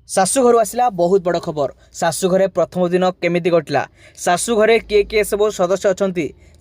शाशु घर आसला बहुत बड़ खबर। शाशु घरे प्रथम दिन केमिति घटला, शाशु घरे किए किए सब सदस्य अच्छा,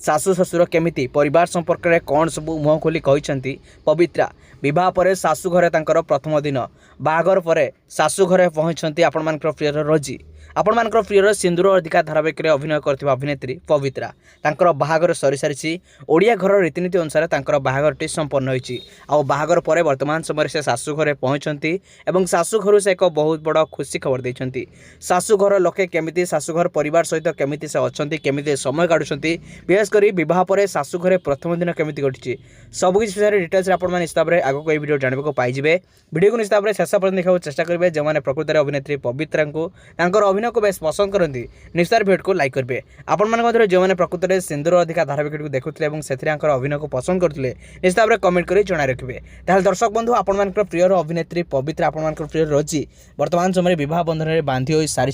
शाशु शशुर केमिति परिवार संपर्क में कौन सब मुह खोली कहते पवित्रा। विवाह पर शाशु घरे तांकर प्रथम दिन, बाहागर पर शाशु घरे पहुंचती आपण मान प्रिय रोजी, आपण मान प्रिय सिंदूर अधिका धारावाहिक अभिनय करथिबा अभिनेत्री पवित्रा। तांकर बाहागर सरी सारी ओडिया घर रीतिनीति अनुसार तांकर बाहागरटी संपन्न होईची। आ बाहागर पर वर्तमान समय से शाशु घरे पहुंचती एवं शाशु घर से एक बहुत बड़ खुशी खबर देइछंती। शाशु घर लोके केमिति शाशु घर परिवार सहित केमिति से अछंती, केमिति समय काढुछंती, विशेष करी विवाह पर शाशु घरे प्रथम दिन केमिति घटिछि, सब किछि विषय डिटेल्स आपण माने निश्चित भाबरे आगो कोई वीडियो जानबे को पाइजिबे। वीडियो को निश्चित भाबरे शेष पर्यंत देखा चेष्टा करिवे। जे माने प्रकृति अभिनेत्री पवित्रा को तांकर अभिनय को बेस पसंद करती निश्चित वीडियो को लाइक करेंगे। आपण मान जो मैंने प्रकृत में सिंदूर अधिका धारावाहिक को देखुले और से अभिनय को पसंद करते निश्चित भाव में कमेंट कर जन रखिए। ताल दर्शक बंधु आपण मान प्रिय अभिनेत्री पवित्रा, आपण मान प्रिय रोजी वर्तमान समय विवाह बंधन में बांधि हो सारी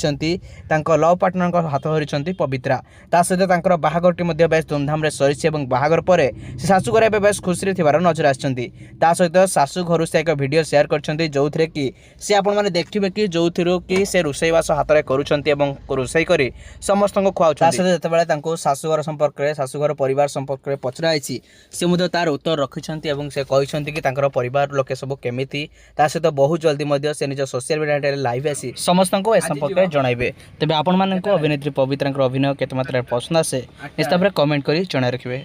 लव पार्टनर हाथ धरी पवित्रा। ता सहित बाहागरटी बेस धूमधाम सरी और बाहागर पर शाशु घर ए बेस खुशी नजर आसती। सहित शाशु घर से एक वीडियो शेयर कर जो थे कि सी आपण मैंने देखिए कि जो कि से रोषेईवास हाथ में करुँच रोषई कर समस्त खुआते शाशुघर संपर्क में शाशुघर परिवार संपर्क में पचराई से तार उत्तर रखिंट और से कहते कि परिवार लोके सब केमिति सहित बहुत जल्दी से निज सोशल मीडिया लाइव आसी समस्त ए संपर्क में जनइबे। तेज आपण अभिनेत्री पवित्रा अभिनय केते मात्रा पसंद आसे निश्चित भाव में कमेंट कर जन रखिए।